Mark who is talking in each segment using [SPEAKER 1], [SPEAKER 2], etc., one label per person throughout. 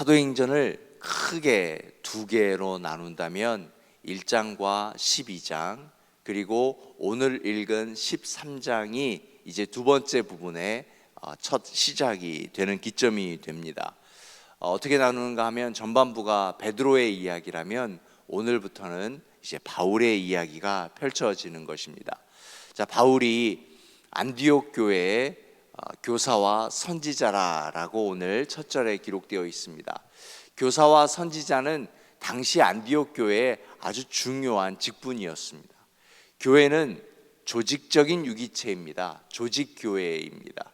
[SPEAKER 1] 사도행전을 크게 두 개로 나눈다면 1장과 12장, 그리고 오늘 읽은 13장이 이제 두 번째 부분의 첫 시작이 되는 기점이 됩니다. 어떻게 나누는가 하면 전반부가 베드로의 이야기라면 오늘부터는 이제 바울의 이야기가 펼쳐지는 것입니다. 자, 바울이 안디옥 교회의 교사와 선지자라고 오늘 첫 절에 기록되어 있습니다. 교사와 선지자는 당시 안디옥 교회의 아주 중요한 직분이었습니다. 교회는 조직적인 유기체입니다. 조직교회입니다.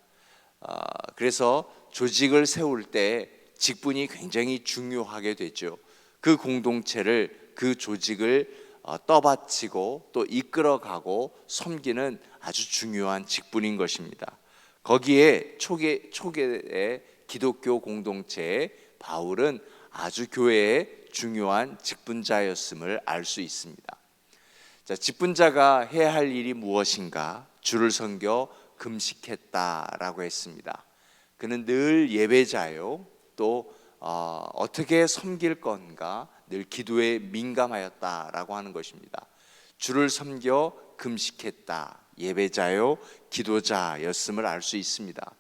[SPEAKER 1] 그래서 조직을 세울 때 직분이 굉장히 중요하게 되죠. 그 공동체를, 그 조직을 떠받치고 또 이끌어가고 섬기는 아주 중요한 직분인 것입니다. 거기에 초기의 기독교 공동체에 바울은 아주 교회의 중요한 직분자였음을 알 수 있습니다. 자, 직분자가 해야 할 일이 무엇인가? 주를 섬겨 금식했다라고 했습니다. 그는 늘 예배자요, 또 어떻게 섬길 건가 늘 기도에 민감하였다라고 하는 것입니다. 주를 섬겨 금식했다, 예배자요 기도자였음을 알 수 있습니다.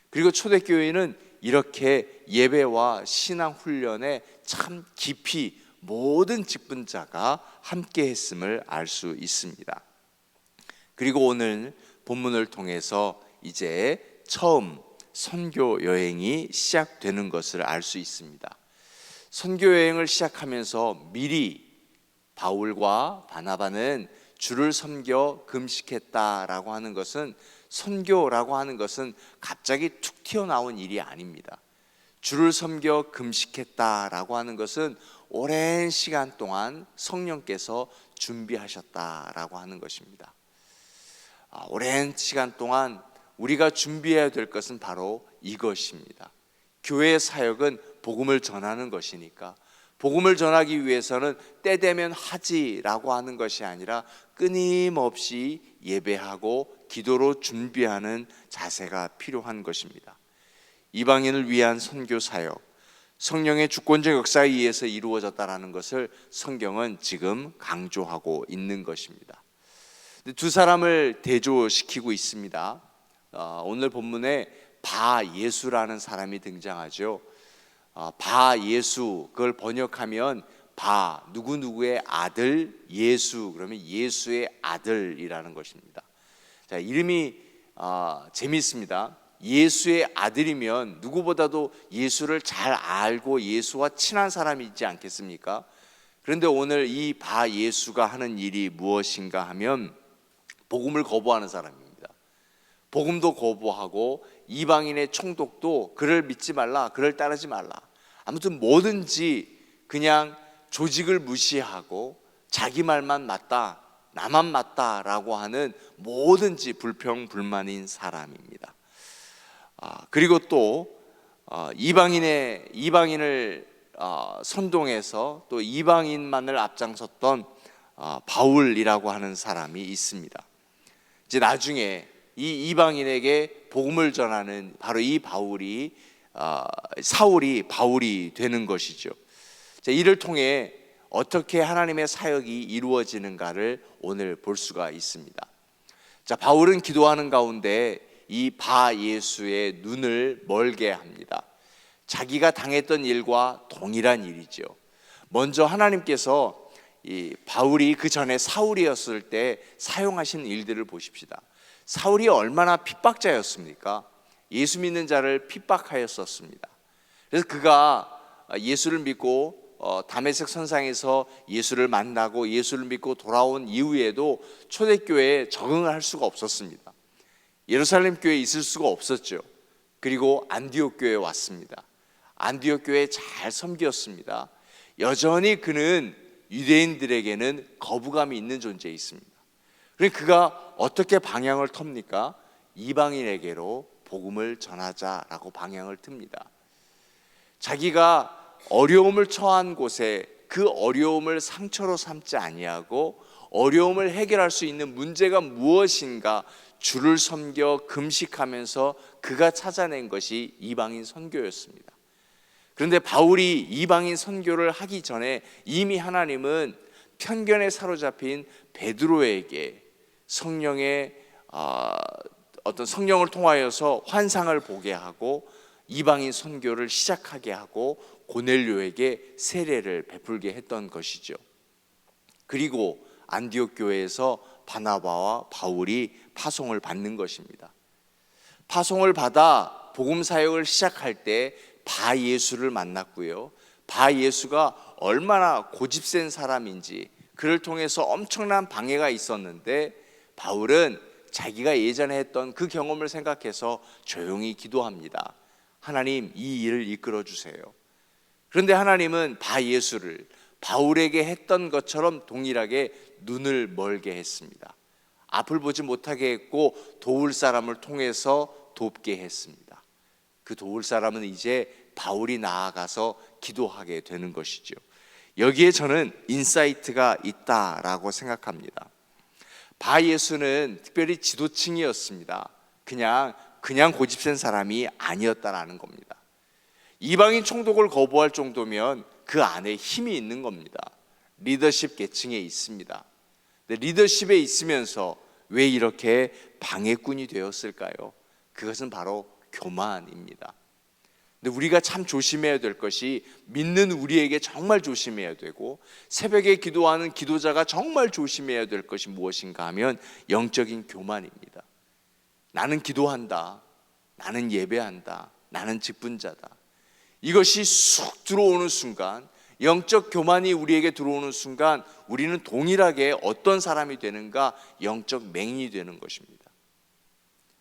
[SPEAKER 1] 그리고 초대교회는 이렇게 예배와 신앙 훈련에 참 깊이 모든 직분자가 함께 했음을 알 수 있습니다. 그리고 오늘 본문을 통해서 이제 처음 선교 여행이 시작되는 것을 알 수 있습니다. 선교 여행을 시작하면서 미리 바울과 바나바는 주를 섬겨 금식했다라고 하는 것은, 선교라고 하는 것은 갑자기 툭 튀어나온 일이 아닙니다. 주를 섬겨 금식했다라고 하는 것은 오랜 시간 동안 성령께서 준비하셨다라고 하는 것입니다. 오랜 시간 동안 우리가 준비해야 될 것은 바로 이것입니다. 교회의 사역은 복음을 전하는 것이니까 복음을 전하기 위해서는 때 되면 하지라고 하는 것이 아니라 끊임없이 예배하고 기도로 준비하는 자세가 필요한 것입니다. 이방인을 위한 선교 사역, 성령의 주권적 역사에 의해서 이루어졌다는 것을 성경은 지금 강조하고 있는 것입니다. 두 사람을 대조시키고 있습니다. 오늘 본문에 바 예수라는 사람이 등장하죠. 바 예수, 그걸 번역하면 바 누구누구의 아들 예수, 그러면 예수의 아들이라는 것입니다. 자, 이름이 재미있습니다. 예수의 아들이면 누구보다도 예수를 잘 알고 예수와 친한 사람이 있지 않겠습니까? 그런데 오늘 이 바 예수가 하는 일이 무엇인가 하면 복음을 거부하는 사람입니다. 복음도 거부하고 이방인의 총독도 그를 믿지 말라, 그를 따르지 말라, 아무튼 뭐든지 그냥 조직을 무시하고 자기 말만 맞다, 나만 맞다라고 하는 뭐든지 불평불만인 사람입니다. 그리고 또 이방인을 선동해서 또 이방인만을 앞장섰던 바울이라고 하는 사람이 있습니다. 이제 나중에 이 이방인에게 복음을 전하는 바로 이 바울이 사울이 바울이 되는 것이죠. 자, 이를 통해 어떻게 하나님의 사역이 이루어지는가를 오늘 볼 수가 있습니다. 자, 바울은 기도하는 가운데 이 바 예수의 눈을 멀게 합니다. 자기가 당했던 일과 동일한 일이죠. 먼저 하나님께서 이 바울이 그 전에 사울이었을 때 사용하신 일들을 보십시다. 사울이 얼마나 핍박자였습니까? 예수 믿는 자를 핍박하였었습니다. 그래서 그가 예수를 믿고 다메섹 선상에서 예수를 만나고 예수를 믿고 돌아온 이후에도 초대교회에 적응을 할 수가 없었습니다. 예루살렘 교회에 있을 수가 없었죠. 그리고 안디옥 교회에 왔습니다. 안디옥 교회에 잘 섬겼습니다. 여전히 그는 유대인들에게는 거부감이 있는 존재에 있습니다. 그러니까 그가 어떻게 방향을 텁니까? 이방인에게로 복음을 전하자라고 방향을 틉니다. 자기가 어려움을 처한 곳에 그 어려움을 상처로 삼지 아니하고 어려움을 해결할 수 있는 문제가 무엇인가 주를 섬겨 금식하면서 그가 찾아낸 것이 이방인 선교였습니다. 그런데 바울이 이방인 선교를 하기 전에 이미 하나님은 편견에 사로잡힌 베드로에게 성령의 어떤 성령을 통하여서 환상을 보게 하고 이방인 선교를 시작하게 하고 고넬료에게 세례를 베풀게 했던 것이죠. 그리고 안디옥 교회에서 바나바와 바울이 파송을 받는 것입니다. 파송을 받아 복음 사역을 시작할 때 바예수를 만났고요. 바예수가 얼마나 고집센 사람인지 그를 통해서 엄청난 방해가 있었는데 바울은 자기가 예전에 했던 그 경험을 생각해서 조용히 기도합니다. 하나님, 이 일을 이끌어 주세요. 그런데 하나님은 바예수를 바울에게 했던 것처럼 동일하게 눈을 멀게 했습니다. 앞을 보지 못하게 했고 도울 사람을 통해서 돕게 했습니다. 그 도울 사람은 이제 바울이 나아가서 기도하게 되는 것이죠. 여기에 저는 인사이트가 있다라고 생각합니다. 바예수는 특별히 지도층이었습니다. 그냥 고집센 사람이 아니었다라는 겁니다. 이방인 총독을 거부할 정도면 그 안에 힘이 있는 겁니다. 리더십 계층에 있습니다. 근데 리더십에 있으면서 왜 이렇게 방해꾼이 되었을까요? 그것은 바로 교만입니다. 근데 우리가 참 조심해야 될 것이, 믿는 우리에게 정말 조심해야 되고 새벽에 기도하는 기도자가 정말 조심해야 될 것이 무엇인가 하면 영적인 교만입니다. 나는 기도한다, 나는 예배한다, 나는 직분자다. 이것이 쑥 들어오는 순간, 영적 교만이 우리에게 들어오는 순간 우리는 동일하게 어떤 사람이 되는가? 영적 맹인이 되는 것입니다.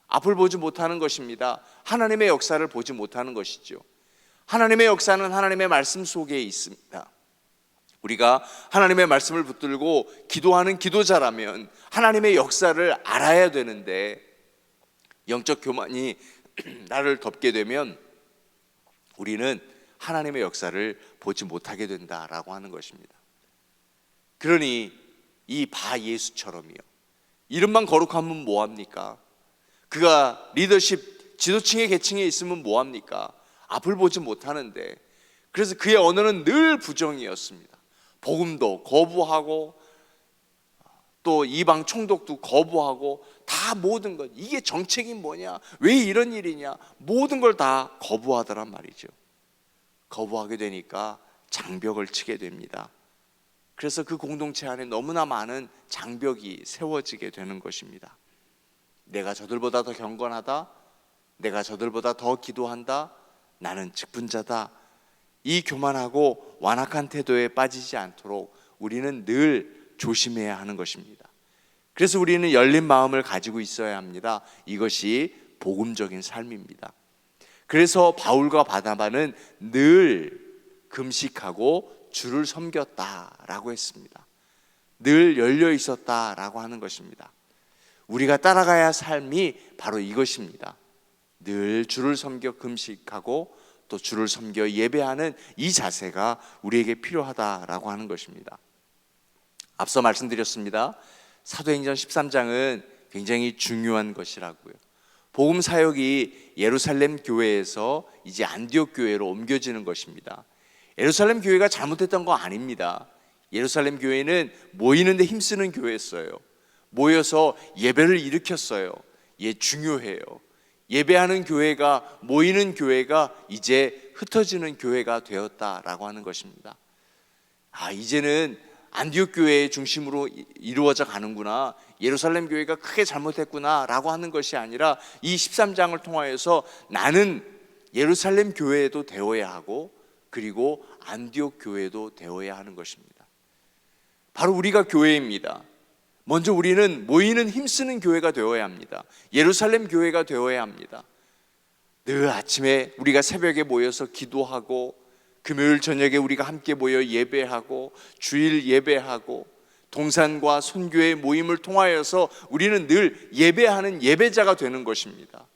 [SPEAKER 1] 앞을 보지 못하는 것입니다. 하나님의 역사를 보지 못하는 것이죠. 하나님의 역사는 하나님의 말씀 속에 있습니다. 우리가 하나님의 말씀을 붙들고 기도하는 기도자라면 하나님의 역사를 알아야 되는데 영적 교만이 나를 덮게 되면 우리는 하나님의 역사를 보지 못하게 된다라고 하는 것입니다. 그러니 이 바예수처럼요, 이름만 거룩하면 뭐합니까? 그가 리더십 지도층의 계층에 있으면 뭐합니까? 앞을 보지 못하는데, 그래서 그의 언어는 늘 부정이었습니다. 복음도 거부하고 또 이방 총독도 거부하고 다 모든 것, 이게 정책이 뭐냐, 왜 이런 일이냐, 모든 걸 다 거부하더란 말이죠. 거부하게 되니까 장벽을 치게 됩니다. 그래서 그 공동체 안에 너무나 많은 장벽이 세워지게 되는 것입니다. 내가 저들보다 더 경건하다, 내가 저들보다 더 기도한다, 나는 직분자다. 이 교만하고 완악한 태도에 빠지지 않도록 우리는 늘 조심해야 하는 것입니다. 그래서 우리는 열린 마음을 가지고 있어야 합니다. 이것이 복음적인 삶입니다. 그래서 바울과 바나바는 늘 금식하고 주를 섬겼다라고 했습니다. 늘 열려 있었다라고 하는 것입니다. 우리가 따라가야 할 삶이 바로 이것입니다. 늘 주를 섬겨 금식하고 또 주를 섬겨 예배하는 이 자세가 우리에게 필요하다라고 하는 것입니다. 앞서 말씀드렸습니다. 사도행전 13장은 굉장히 중요한 것이라고요. 복음 사역이 예루살렘 교회에서 이제 안디옥 교회로 옮겨지는 것입니다. 예루살렘 교회가 잘못했던 거 아닙니다. 예루살렘 교회는 모이는데 힘쓰는 교회였어요. 모여서 예배를 일으켰어요. 예, 중요해요. 예배하는 교회가, 모이는 교회가 이제 흩어지는 교회가 되었다라고 하는 것입니다. 이제는 안디옥 교회의 중심으로 이루어져 가는구나, 예루살렘 교회가 크게 잘못했구나 라고 하는 것이 아니라 이 13장을 통하여서 나는 예루살렘 교회도 되어야 하고 그리고 안디옥 교회도 되어야 하는 것입니다. 바로 우리가 교회입니다. 먼저 우리는 모이는 힘쓰는 교회가 되어야 합니다. 예루살렘 교회가 되어야 합니다. 늘 아침에 우리가 새벽에 모여서 기도하고 금요일 저녁에 우리가 함께 모여 예배하고 주일 예배하고 동산과 선교의 모임을 통하여서 우리는 늘 예배하는 예배자가 되는 것입니다.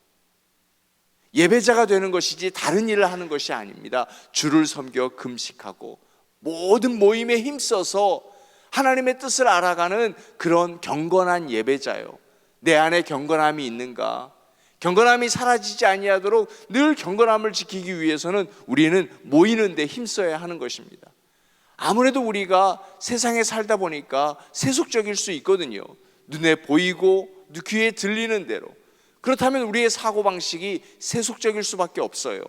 [SPEAKER 1] 예배자가 되는 것이지 다른 일을 하는 것이 아닙니다. 주를 섬겨 금식하고 모든 모임에 힘써서 하나님의 뜻을 알아가는 그런 경건한 예배자요. 내 안에 경건함이 있는가? 경건함이 사라지지 아니하도록 늘 경건함을 지키기 위해서는 우리는 모이는 데 힘써야 하는 것입니다. 아무래도 우리가 세상에 살다 보니까 세속적일 수 있거든요. 눈에 보이고 귀에 들리는 대로. 그렇다면 우리의 사고방식이 세속적일 수밖에 없어요.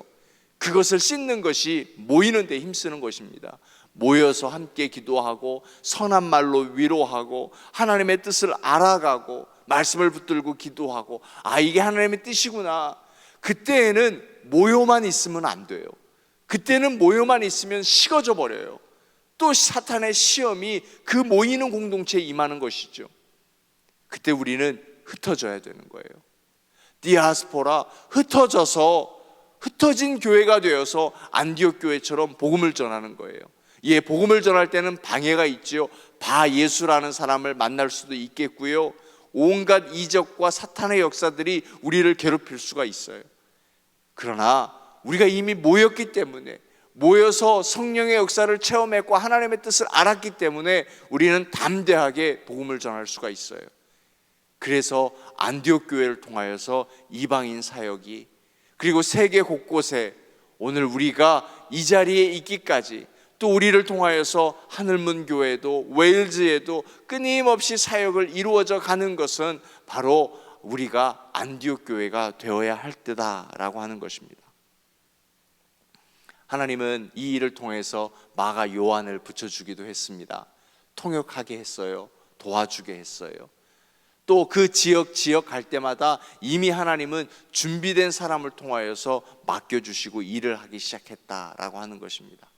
[SPEAKER 1] 그것을 씻는 것이 모이는 데 힘쓰는 것입니다. 모여서 함께 기도하고 선한 말로 위로하고 하나님의 뜻을 알아가고 말씀을 붙들고 기도하고, 아, 이게 하나님의 뜻이구나. 그때에는 모여만 있으면 안 돼요. 그때는 모여만 있으면 식어져 버려요. 또 사탄의 시험이 그 모이는 공동체에 임하는 것이죠. 그때 우리는 흩어져야 되는 거예요. 디아스포라, 흩어진 교회가 되어서 안디옥 교회처럼 복음을 전하는 거예요. 예, 복음을 전할 때는 방해가 있죠. 바 예수라는 사람을 만날 수도 있겠고요. 온갖 이적과 사탄의 역사들이 우리를 괴롭힐 수가 있어요. 그러나 우리가 이미 모였기 때문에, 모여서 성령의 역사를 체험했고 하나님의 뜻을 알았기 때문에 우리는 담대하게 복음을 전할 수가 있어요. 그래서 안디옥 교회를 통하여서 이방인 사역이, 그리고 세계 곳곳에 오늘 우리가 이 자리에 있기까지, 또 우리를 통하여서 하늘문 교회도 웨일즈에도 끊임없이 사역을 이루어져 가는 것은 바로 우리가 안디옥 교회가 되어야 할 때다라고 하는 것입니다. 하나님은 이 일을 통해서 마가 요한을 붙여주기도 했습니다. 통역하게 했어요. 도와주게 했어요. 또 그 지역 갈 때마다 이미 하나님은 준비된 사람을 통하여서 맡겨주시고 일을 하기 시작했다라고 하는 것입니다.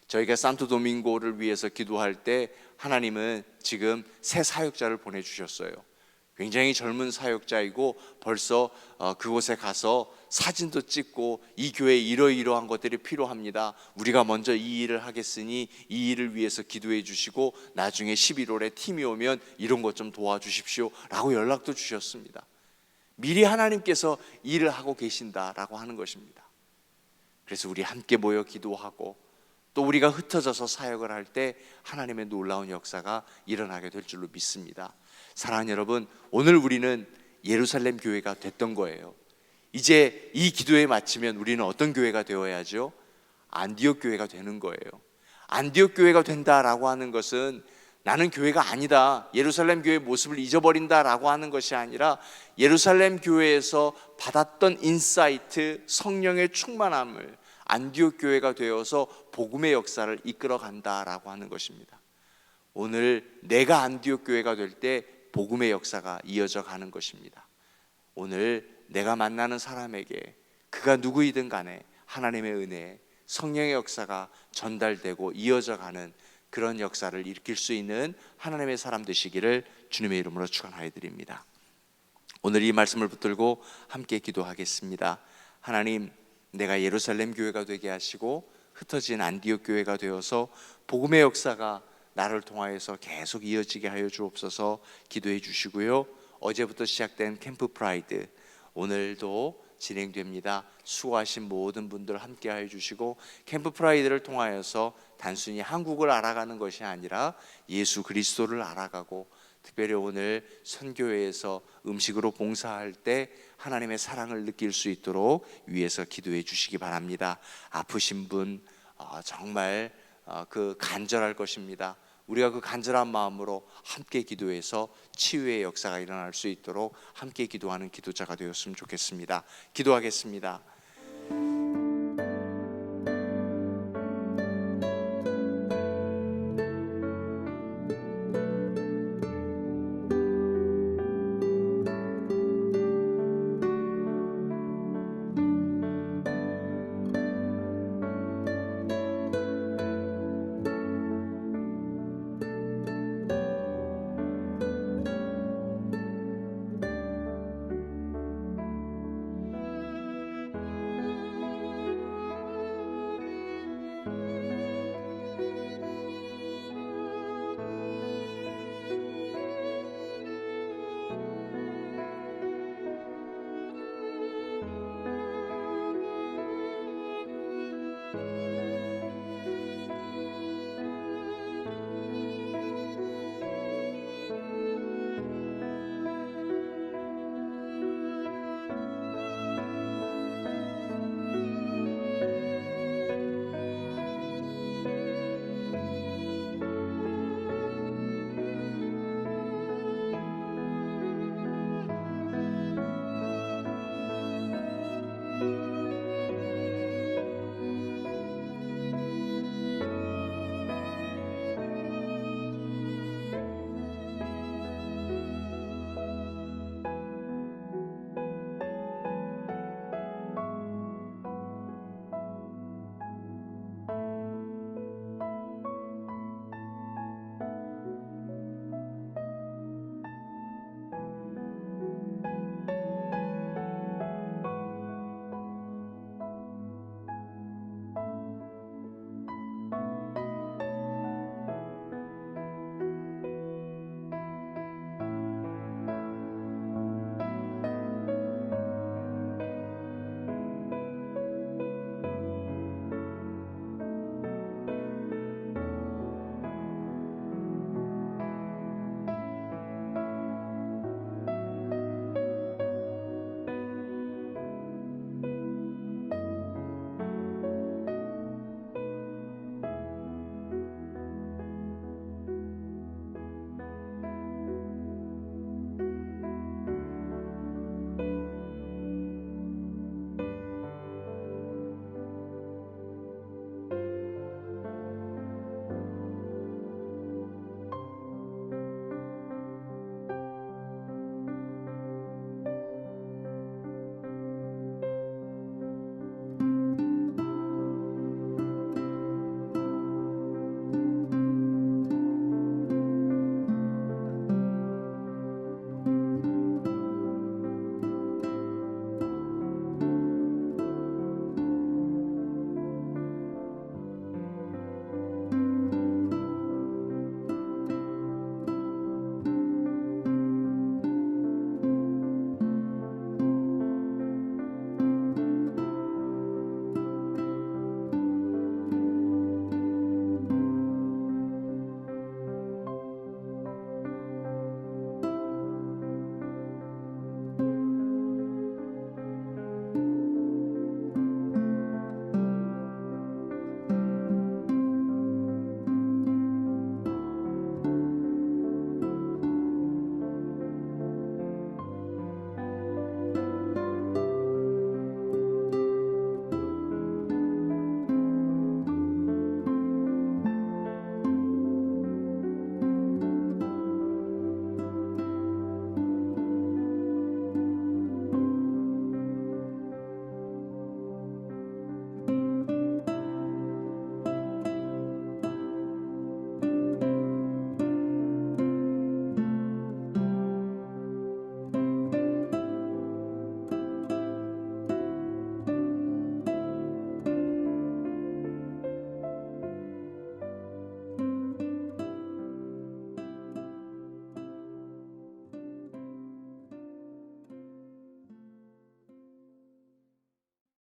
[SPEAKER 1] 저희가 산토도밍고를 위해서 기도할 때 하나님은 지금 새 사역자를 보내주셨어요. 굉장히 젊은 사역자이고 벌써 그곳에 가서 사진도 찍고, 이 교회에 이러이러한 것들이 필요합니다. 우리가 먼저 이 일을 하겠으니 이 일을 위해서 기도해 주시고 나중에 11월에 팀이 오면 이런 것 좀 도와주십시오 라고 연락도 주셨습니다. 미리 하나님께서 일을 하고 계신다라고 하는 것입니다. 그래서 우리 함께 모여 기도하고, 또 우리가 흩어져서 사역을 할 때 하나님의 놀라운 역사가 일어나게 될 줄로 믿습니다. 사랑하는 여러분, 오늘 우리는 예루살렘 교회가 됐던 거예요. 이제 이 기도에 마치면 우리는 어떤 교회가 되어야죠? 안디옥 교회가 되는 거예요. 안디옥 교회가 된다라고 하는 것은 나는 교회가 아니다, 예루살렘 교회의 모습을 잊어버린다라고 하는 것이 아니라, 예루살렘 교회에서 받았던 인사이트, 성령의 충만함을 안디옥 교회가 되어서 복음의 역사를 이끌어 간다라고 하는 것입니다. 오늘 내가 안디옥 교회가 될 때 복음의 역사가 이어져 가는 것입니다. 오늘 내가 만나는 사람에게, 그가 누구이든 간에 하나님의 은혜, 성령의 역사가 전달되고 이어져 가는 그런 역사를 일으킬 수 있는 하나님의 사람 되시기를 주님의 이름으로 축원하여 드립니다. 오늘 이 말씀을 붙들고 함께 기도하겠습니다. 하나님, 내가 예루살렘 교회가 되게 하시고 흩어진 안디옥 교회가 되어서 복음의 역사가 나를 통하여서 계속 이어지게 하여 주옵소서. 기도해 주시고요. 어제부터 시작된 캠프 프라이드 오늘도 진행됩니다. 수고하신 모든 분들 함께 하여 주시고, 캠프 프라이드를 통하여서 단순히 한국을 알아가는 것이 아니라 예수 그리스도를 알아가고, 특별히 오늘 선교회에서 음식으로 봉사할 때 하나님의 사랑을 느낄 수 있도록 위에서 기도해 주시기 바랍니다. 아프신 분 정말 그 간절할 것입니다. 우리가 그 간절한 마음으로 함께 기도해서 치유의 역사가 일어날 수 있도록 함께 기도하는 기도자가 되었으면 좋겠습니다. 기도하겠습니다.